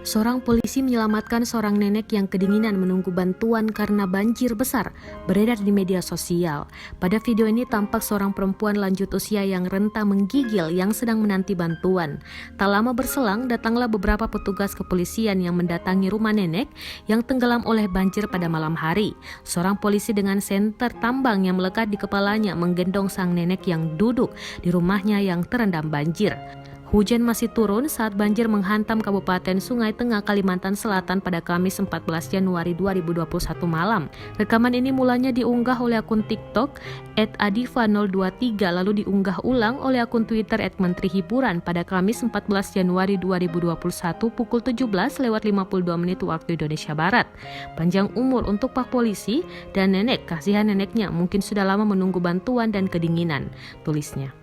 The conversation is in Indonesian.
Seorang polisi menyelamatkan seorang nenek yang kedinginan menunggu bantuan karena banjir besar beredar di media sosial. Pada video ini tampak seorang perempuan lanjut usia yang rentah menggigil yang sedang menanti bantuan. Tak lama berselang, datanglah beberapa petugas kepolisian yang mendatangi rumah nenek yang tenggelam oleh banjir pada malam hari. Seorang polisi dengan senter tambang yang melekat di kepalanya menggendong sang nenek yang duduk di rumahnya yang terendam banjir. Hujan masih turun saat banjir menghantam Kabupaten Sungai Tengah, Kalimantan Selatan pada Kamis 14 Januari 2021 malam. Rekaman ini mulanya diunggah oleh akun TikTok @adiva023 lalu diunggah ulang oleh akun Twitter @menterihiburan pada Kamis 14 Januari 2021 pukul 17:52 waktu Indonesia Barat. Panjang umur untuk Pak Polisi dan nenek, kasihan neneknya mungkin sudah lama menunggu bantuan dan kedinginan, tulisnya.